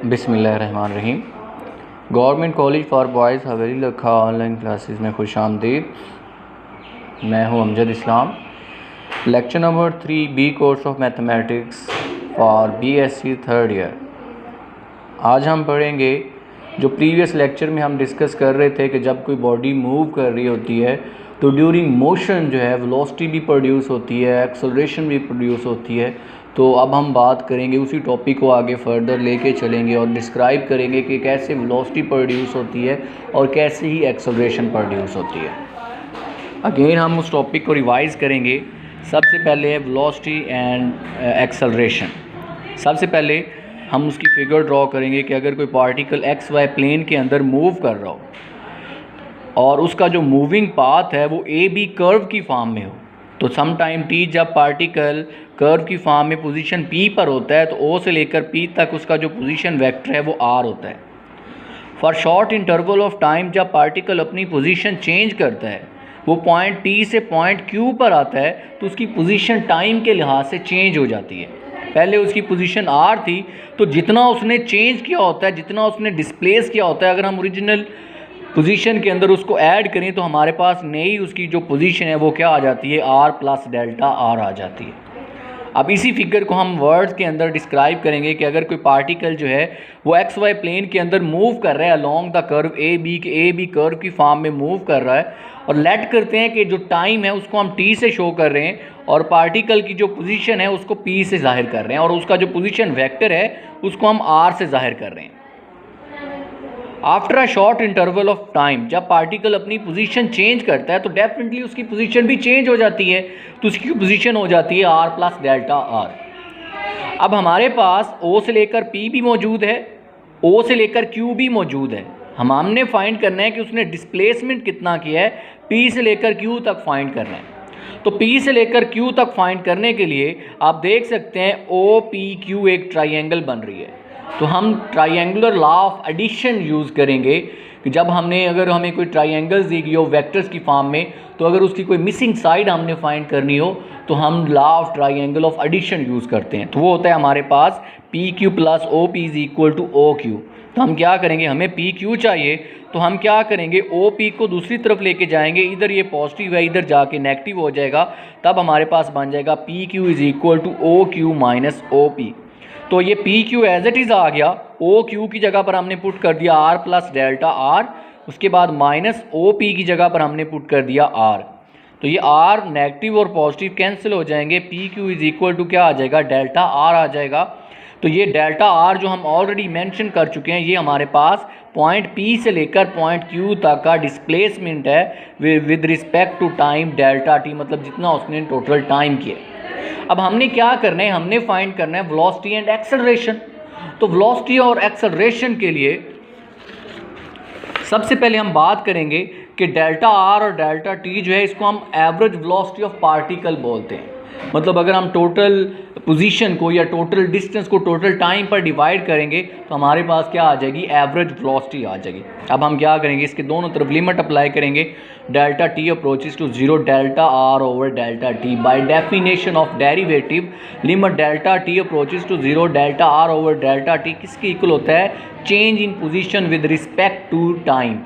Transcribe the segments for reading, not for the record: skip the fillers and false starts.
बिस्मिल्लाहिर्रहमानिर्रहीम। Government college for boys हवेली लखा online classes में खुश आमदीद। मैं हूं Amjad Islam. Lecture number 3 B course of mathematics for BSc third year. आज हम पढ़ेंगे जो प्रीवियस लेक्चर में हम डिस्कस कर रहे थे कि जब कोई बॉडी मूव कर रही होती है तो ड्यूरिंग मोशन जो है वेलोसिटी भी प्रोड्यूस होती है, एक्सेलरेशन भी प्रोड्यूस होती है। तो अब हम बात करेंगे, उसी टॉपिक को आगे फर्दर लेके चलेंगे और डिस्क्राइब करेंगे कि कैसे वेलोसिटी प्रोड्यूस होती है और कैसे ही एक्सेलरेशन प्रोड्यूस होती है। अगेन हम उस टॉपिक को रिवाइज़ करेंगे। सबसे पहले है वेलोसिटी एंड एक्सेलरेशन। सबसे पहले हम उसकी फिगर ड्रॉ करेंगे कि अगर कोई पार्टिकल XY प्लेन के अंदर मूव कर रहा हो और उसका जो मूविंग पाथ है वो AB कर्व की फॉर्म में हो, तो सम टाइम T जब पार्टिकल कर्व की फॉर्म में पोजीशन P पर होता है तो O से लेकर P तक उसका जो पोजीशन वेक्टर है वो R होता है। For short interval of time जब पार्टिकल अपनी पोजीशन चेंज करता है, वो पॉइंट T से पॉइंट Q पर आता है तो उसकी पोजीशन टाइम के लिहाज से चेंज हो जाती है। पहले उसकी पोजीशन R थी, तो जितना उसने चेंज किया होता है, जितना उसने डिस्प्लेस किया होता है, अगर हम ओरिजिनल पोजीशन के अंदर उसको ऐड करें तो हमारे पास नई उसकी जो पोजीशन है वो क्या आ जाती है, R प्लस डेल्टा R आ जाती है। अब इसी फिगर को हम वर्ड्स के अंदर डिस्क्राइब करेंगे कि अगर कोई पार्टिकल जो है वो XY प्लेन के अंदर मूव कर रहा है along the curve AB curve की फॉर्म में मूव कर रहा है, और लेट करते हैं कि जो टाइम है उसको हम T से शो कर रहे हैं और पार्टिकल की जो पोजीशन है उसको P से जाहिर कर रहे हैं और उसका जो पोजीशन वेक्टर है उसको हम R से जाहिर कर रहे हैं। After a short interval of time जब पार्टिकल अपनी पोजीशन चेंज करता है तो डेफिनेटली उसकी पोजीशन भी चेंज हो जाती है, तो उसकी पोजीशन हो जाती है R प्लस डेल्टा R। अब हमारे पास O से लेकर P भी मौजूद है, O से लेकर Q भी मौजूद है। हमने फाइंड करना है कि उसने डिस्प्लेसमेंट कितना किया है, P से लेकर Q तक फाइंड करना है। तो P से लेकर Q तक फाइंड करने के लिए आप देख सकते हैं OPQ एक ट्राइंगल बन रही है, तो हम triangular law of addition use करेंगे कि जब अगर हमें कोई ट्राइंगल्स दी गई हो वेक्टर्स की फॉर्म में, तो अगर उसकी कोई मिसिंग साइड हमने फाइंड करनी हो तो हम law of triangle of addition use करते हैं। तो वो होता है हमारे पास PQ plus OP is equal to OQ। तो हम क्या करेंगे, हमें PQ चाहिए तो हम क्या करेंगे, OP को दूसरी तरफ लेके जाएंगे, इधर ये पॉजिटिव है इधर जाके नेगेटिव हो जाएगा, तब हमारे पास बन जाएगा PQ is equal to OQ minus OP। तो ये PQ एज इट इज़ आ गया, OQ की जगह पर हमने पुट कर दिया R प्लस डेल्टा R, उसके बाद माइनस OP की जगह पर हमने पुट कर दिया R। तो ये R नेगेटिव और पॉजिटिव कैंसिल हो जाएंगे, PQ इज इक्वल टू क्या आ जाएगा, डेल्टा R आ जाएगा। तो ये डेल्टा R जो हम ऑलरेडी मेंशन कर चुके हैं, ये हमारे पास पॉइंट P से लेकर पॉइंट Q तक का डिस्प्लेसमेंट है with respect to time delta T, मतलब जितना उसने टोटल टाइम किया। अब हमने क्या करना है, हमने फाइंड करना है वेलोसिटी एंड एक्सेलरेशन। तो वेलोसिटी और एक्सेलरेशन के लिए सबसे पहले हम बात करेंगे कि डेल्टा R और डेल्टा T जो है इसको हम एवरेज वेलोसिटी ऑफ पार्टिकल बोलते हैं। मतलब अगर हम टोटल पोजीशन को या टोटल डिस्टेंस को टोटल टाइम पर डिवाइड करेंगे तो हमारे पास क्या आ जाएगी, एवरेज वेलोसिटी आ जाएगी। अब हम क्या करेंगे, इसके दोनों तरफ लिमिट अप्लाई करेंगे, delta T approaches to 0 delta R over delta T। By definition of derivative limit delta T approaches to 0 delta R over delta T किसके इक्वल होता है, change in position with respect to time.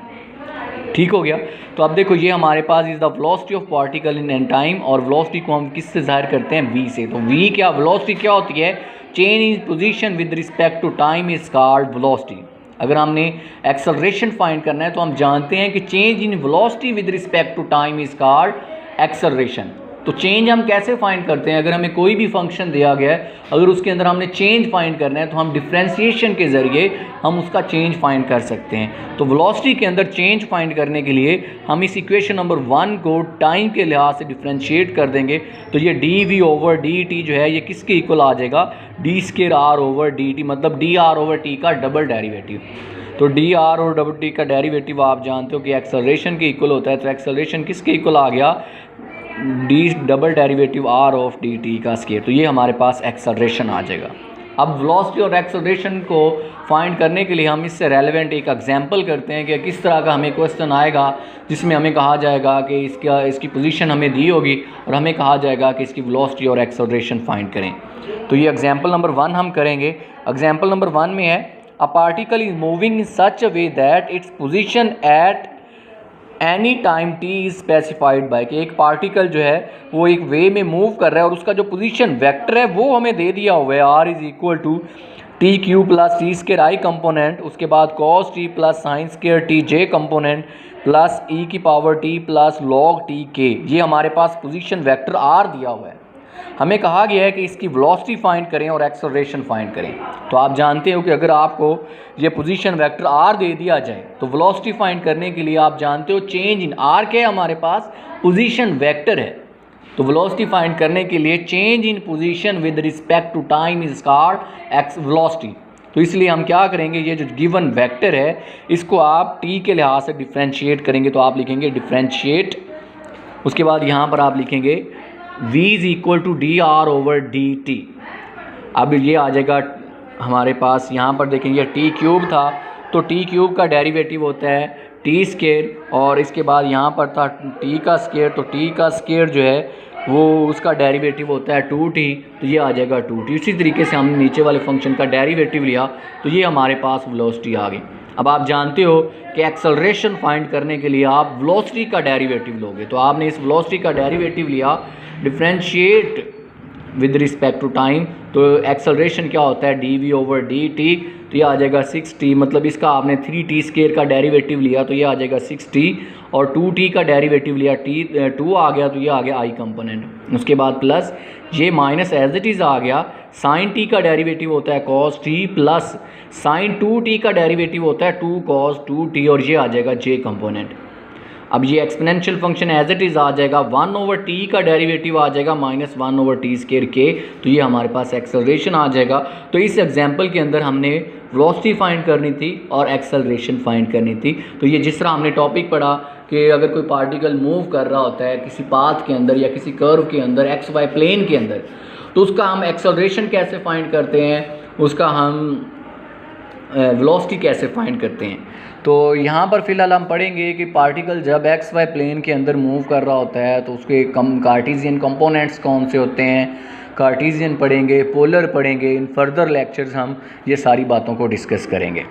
ठीक हो गया। तो अब देखो ये हमारे पास is the velocity of particle in an time, और वेलोसिटी को हम किससे जाहिर करते हैं, V से। तो V क्या, वेलोसिटी क्या होती है, change in position with respect to time is called velocity. अगर हमने एक्सेलरेशन फाइंड करना है तो हम जानते हैं कि change in velocity with respect to time is called acceleration. तो चेंज हम कैसे फाइंड करते हैं, अगर हमें कोई भी फंक्शन दिया गया है, अगर उसके अंदर हमने चेंज फाइंड करना है तो हम डिफरेंशिएशन के ज़रिए हम उसका चेंज फाइंड कर सकते हैं। तो वेलोसिटी के अंदर चेंज फाइंड करने के लिए हम इस इक्वेशन नंबर 1 को टाइम के लिहाज से डिफरेंशिएट कर देंगे, तो ये dV ओवर dt जो है ये किसके इक्वल आ जाएगा, d square R over dt, मतलब dr ओवर t का डबल डेरिवेटिव। तो dr और डबल t का डेरिवेटिव आप जानते हो कि एक्सेलरेशन के इक्वल होता है, तो एक्सेलरेशन किसके इक्वल आ गया, d double derivative R of dt का स्क्वायर। तो ये हमारे पास एक्सेलरेशन आ जाएगा। अब वेलोसिटी और एक्सेलरेशन को फाइंड करने के लिए हम इससे रेलेवेंट एक एग्जांपल करते हैं कि किस तरह का हमें क्वेश्चन आएगा जिसमें हमें कहा जाएगा कि इसकी पोजीशन हमें दी होगी और हमें कहा जाएगा कि इसकी वेलोसिटी और एक्सेलरेशन फाइंड करें। तो ये एग्जांपल नंबर 1 हम करेंगे। एग्जांपल नंबर 1 में है a particle is moving in such a way that its position at any time T is specified by, कि एक पार्टिकल जो है वो एक वे में मूव कर रहा है और उसका जो पोजीशन वेक्टर है वो हमें दे दिया हुआ है, r is equal to t cube plus t square i component, उसके बाद cos t plus sine square t j component plus e की power t plus log t k. ये हमारे पास पोजीशन वेक्टर आर दिया हुआ है। हमें कहा गया है कि इसकी वेलोसिटी फाइंड करें और एक्सेलरेशन फाइंड करें। तो आप जानते हो कि अगर आपको ये पोजीशन वेक्टर आर दे दिया जाए तो वेलोसिटी फाइंड करने के लिए आप जानते हो चेंज इन आर क्या है, हमारे पास पोजीशन वेक्टर है। तो वेलोसिटी फाइंड करने के लिए change in position with respect to time is called x velocity. तो इसलिए हम क्या करेंगे, ये जो गिवन वेक्टर है इसको आप टी के लिहाज से डिफ्रेंशिएट करेंगे। तो आप लिखेंगे डिफ्रेंशिएट, उसके बाद यहाँ पर आप लिखेंगे v is equal to d r over d t. अब ये आ जाएगा हमारे पास, यहाँ पर देखेंगे टी क्यूब था तो टी क्यूब का डेरिवेटिव होता है टी स्केयर, और इसके बाद यहाँ पर था टी का स्केयर, तो टी का स्केयर जो है वो उसका डेरिवेटिव होता है 2t, तो ये आ जाएगा 2t। इसी तरीके से हमने नीचे वाले फंक्शन का डेरिवेटिव लिया तो ये हमारे पास वेलोसिटी आ गई। अब आप जानते हो कि एक्सेलरेशन फाइंड करने के लिए आप वेलोसिटी का डेरिवेटिव लोगे, तो आपने इस वेलोसिटी का डेरिवेटिव लिया differentiate with respect to time, तो एक्सेलरेशन क्या होता है d v over d t, तो ये आ जाएगा 6t, मतलब इसका आपने 3t स्केयर का डेरिवेटिव लिया तो ये आ जाएगा 6t, और 2t का डेरिवेटिव लिया t 2 आ गया तो ये आ गया i कंपोनेंट। उसके बाद प्लस ये माइनस एज इट इज़ आ गया, साइन t का डेरिवेटिव होता है cos t plus sign 2t का डेरिवेटिव होता है 2 cos 2t, और ये आ जाएगा j कंपोनेंट। अब ये exponential function as it is आ जाएगा, 1 ओवर टी का डेरिवेटिव आ जाएगा माइनस 1 ओवर टी स्केयर के, तो ये हमारे पास एक्सेलरेशन आ जाएगा। तो इस एग्जांपल के अंदर हमने वेलोसिटी फाइंड करनी थी और एक्सेलरेशन फाइंड करनी थी। तो ये जिस तरह हमने टॉपिक पढ़ा कि अगर कोई पार्टिकल मूव कर रहा होता है किसी पाथ के अंदर या किसी कर्व के अंदर एक्स वाई प्लेन के अंदर, तो उसका हम एक्सेलरेशन कैसे फाइंड करते हैं, उसका हम वेलोसिटी कैसे फाइंड करते हैं। तो यहाँ पर फ़िलहाल हम पढ़ेंगे कि पार्टिकल जब एक्स वाई प्लेन के अंदर मूव कर रहा होता है तो उसके कार्टेशियन कंपोनेंट्स कौन से होते हैं, कार्टेशियन पढ़ेंगे, पोलर पढ़ेंगे। इन फर्दर लेक्चर्स हम ये सारी बातों को डिस्कस करेंगे।